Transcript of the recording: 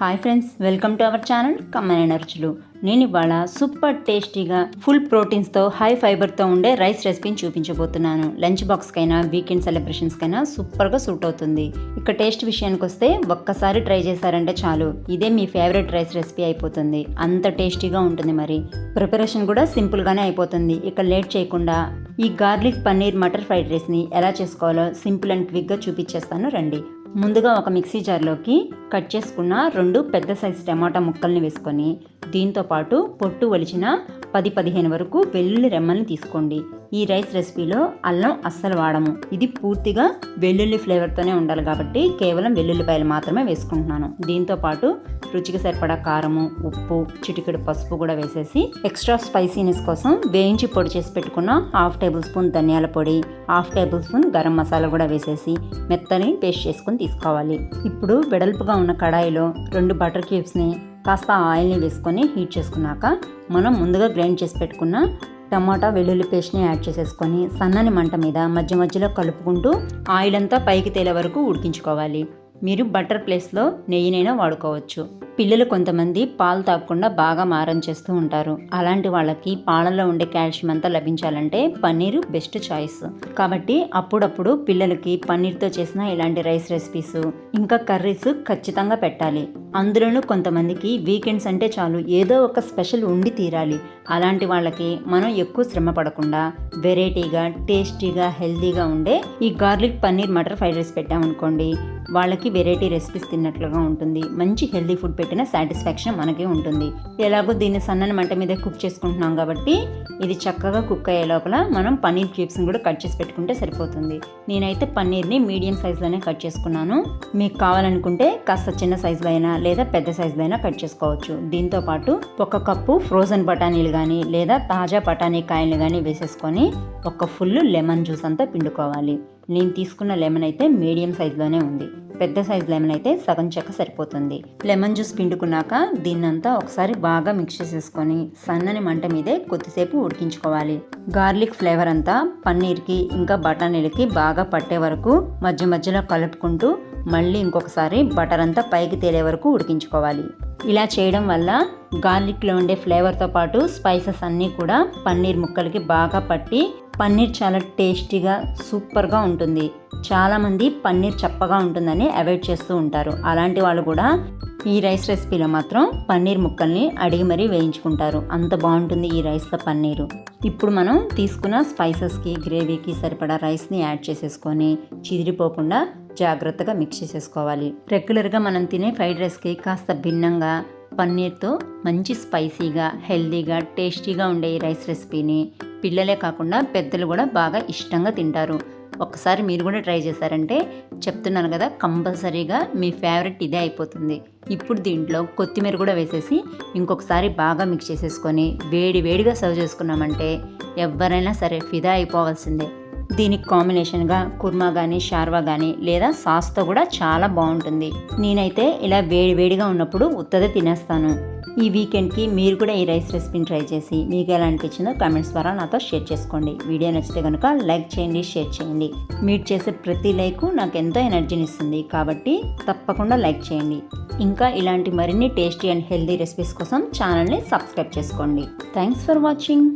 Hi friends, welcome to our channel కమ్మనైన రుచులు. నేను ఇవాళ సూపర్ టేస్టీగా ఫుల్ ప్రోటీన్స్తో హై ఫైబర్తో ఉండే రైస్ రెసిపీని చూపించబోతున్నాను. లంచ్ బాక్స్కైనా వీకెండ్ సెలబ్రేషన్స్కైనా సూపర్గా సూట్ అవుతుంది. ఇక టేస్ట్ విషయానికి వస్తే ఒక్కసారి ట్రై చేశారంటే చాలు, ఇదే మీ ఫేవరెట్ రైస్ రెసిపీ అయిపోతుంది. అంత టేస్టీగా ఉంటుంది. మరి ప్రిపరేషన్ కూడా సింపుల్గానే అయిపోతుంది. ఇక లేట్ చేయకుండా ఈ గార్లిక్ పన్నీర్ మటర్ ఫ్రైడ్ రైస్ని ఎలా చేసుకోవాలో సింపుల్ అండ్ క్విక్గా చూపించేస్తాను రండి. ముందుగా ఒక మిక్సీ జార్లోకి కట్ చేసుకున్న 2 పెద్ద సైజు టమాటా ముక్కల్ని వేసుకొని దీంతో పాటు పొట్టు ఒలిచిన 10-15 వరకు వెల్లుల్లి రెమ్మల్ని తీసుకోండి. ఈ రైస్ రెసిపీలో అల్లం అస్సలు వాడము. ఇది పూర్తిగా వెల్లుల్లి ఫ్లేవర్తోనే ఉండాలి కాబట్టి కేవలం వెల్లుల్లిపాయలు మాత్రమే వేసుకుంటున్నాను. దీంతో పాటు రుచికి సరిపడా కారము, ఉప్పు, చిటికెడు పసుపు కూడా వేసేసి ఎక్స్ట్రా స్పైసీనెస్ కోసం వేయించి పొడి చేసి పెట్టుకున్న 1/2 టేబుల్ స్పూన్ ధనియాల పొడి, 1/2 టేబుల్ స్పూన్ గరం మసాలా కూడా వేసేసి మెత్తని పేస్ట్ చేసుకొని తీసుకోవాలి. ఇప్పుడు వెడల్పుగా ఉన్న కడాయిలో 2 బటర్ క్యూబ్స్ని కాస్త ఆయిల్ని వేసుకొని హీట్ చేసుకున్నాక మనం ముందుగా గ్రైండ్ చేసి పెట్టుకున్న టమాటా వెల్లుల్లి పేస్ట్ని యాడ్ చేసేసుకొని సన్నని మంట మీద మధ్య మధ్యలో కలుపుకుంటూ ఆయిల్ అంతా పైకి తేలే వరకు ఉడికించుకోవాలి. మీరు బటర్ ప్లేస్లో నెయ్యినైనా వాడుకోవచ్చు. పిల్లలు కొంతమంది పాలు తాగకుండా బాగా మారం చేస్తూ ఉంటారు. అలాంటి వాళ్ళకి పాలలో ఉండే కాల్షియం అంతా లభించాలంటే పన్నీరు బెస్ట్ చాయిస్. కాబట్టి అప్పుడప్పుడు పిల్లలకి పన్నీర్తో చేసిన ఇలాంటి రైస్ రెసిపీస్ ఇంకా కర్రీస్ ఖచ్చితంగా పెట్టాలి. అందులోనూ కొంతమందికి వీకెండ్స్ అంటే చాలు ఏదో ఒక స్పెషల్ ఉండి తీరాలి. అలాంటి వాళ్ళకి మనం ఎక్కువ శ్రమ పడకుండా వెరైటీగా, టేస్టీగా, హెల్తీగా ఉండే ఈ garlic paneer matar fried rice పెట్టామనుకోండి, వాళ్ళకి వెరైటీ రెసిపీస్ తిన్నట్లుగా ఉంటుంది. మంచి హెల్తీ ఫుడ్ పెట్టిన సాటిస్ఫాక్షన్ మనకే ఉంటుంది. ఎలాగో దీన్ని సన్నని మంట మీద కుక్ చేసుకుంటున్నాం కాబట్టి ఇది చక్కగా కుక్ అయ్యే లోపల మనం పన్నీర్ క్యూబ్స్ని కూడా కట్ చేసి పెట్టుకుంటే సరిపోతుంది. నేనైతే పన్నీర్ని మీడియం సైజులోనే కట్ చేసుకున్నాను. మీకు కావాలనుకుంటే కాస్త చిన్న సైజులో అయినా లేదా పెద్ద సైజులో అయినా కట్ చేసుకోవచ్చు. దీంతో పాటు 1 కప్పు ఫ్రోజన్ బఠానీలు కానీ లేదా తాజా బఠానీ కాయలు కానీ వేసేసుకొని ఒక ఫుల్ లెమన్ జ్యూస్ అంతా పిండుకోవాలి. నేను తీసుకున్న లెమన్ అయితే మీడియం సైజులోనే ఉంది. పెద్ద సైజు లెమన్ అయితే సగం చెక్క సరిపోతుంది. లెమన్ జ్యూస్ పిండుకున్నాక దీన్నంతా ఒకసారి బాగా మిక్స్ చేసేసుకొని సన్నని మంట మీదే కొద్దిసేపు ఉడికించుకోవాలి. గార్లిక్ ఫ్లేవర్ అంతా పన్నీర్కి ఇంకా బఠానీలకి బాగా పట్టే వరకు మధ్య మధ్యలో కలుపుకుంటూ మళ్ళీ ఇంకొకసారి బటర్ అంతా పైకి తేలే వరకు ఉడికించుకోవాలి. ఇలా చేయడం వల్ల గార్లిక్లో ఉండే ఫ్లేవర్తో పాటు స్పైసెస్ అన్నీ కూడా పన్నీర్ ముక్కలకి బాగా పట్టి పన్నీర్ చాలా టేస్టీగా సూపర్గా ఉంటుంది. చాలామంది పన్నీర్ చప్పగా ఉంటుందని అవాయిడ్ చేస్తూ ఉంటారు. అలాంటి వాళ్ళు కూడా ఈ రైస్ రెసిపీలో మాత్రం పన్నీర్ ముక్కల్ని అడిగి మరీ వేయించుకుంటారు. అంత బాగుంటుంది ఈ రైస్లో పన్నీరు. ఇప్పుడు మనం తీసుకున్న స్పైసెస్కి, గ్రేవీకి సరిపడా రైస్ని యాడ్ చేసేసుకొని చిదిరిపోకుండా జాగ్రత్తగా మిక్స్ చేసేసుకోవాలి. రెగ్యులర్గా మనం తినే ఫ్రైడ్ రైస్కి కాస్త భిన్నంగా పన్నీర్తో మంచి స్పైసీగా, హెల్దీగా, టేస్టీగా ఉండే ఈ రైస్ రెసిపీని పిల్లలే కాకుండా పెద్దలు కూడా బాగా ఇష్టంగా తింటారు. ఒక్కసారి మీరు కూడా ట్రై చేశారంటే చెప్తున్నాను కదా, కంపల్సరీగా మీ ఫేవరెట్ ఇదే అయిపోతుంది. ఇప్పుడు దీంట్లో కొత్తిమీర కూడా వేసేసి ఇంకొకసారి బాగా మిక్స్ చేసేసుకొని వేడిగా సర్వ్ చేసుకున్నామంటే ఎవరైనా సరే ఫిదా అయిపోవాల్సిందే. దీనికి కాంబినేషన్గా కుర్మా కానీ, షార్వా కానీ లేదా సాస్తో కూడా చాలా బాగుంటుంది. నేనైతే ఇలా వేడిగా ఉన్నప్పుడు ఉత్తదే తినేస్తాను. ఈ వీకెండ్కి మీరు కూడా ఈ రైస్ రెసిపీని ట్రై చేసి మీకు ఎలా అనిపించిందో కామెంట్స్ ద్వారా నాతో షేర్ చేసుకోండి. వీడియో నచ్చితే కనుక లైక్ చేయండి, షేర్ చేయండి. మీరు చేసే ప్రతి లైక్ నాకు ఎంతో ఎనర్జీని ఇస్తుంది కాబట్టి తప్పకుండా లైక్ చేయండి. ఇంకా ఇలాంటి మరిన్ని టేస్టీ అండ్ హెల్దీ రెసిపీస్ కోసం ఛానల్ని సబ్స్క్రైబ్ చేసుకోండి. Thanks for watching.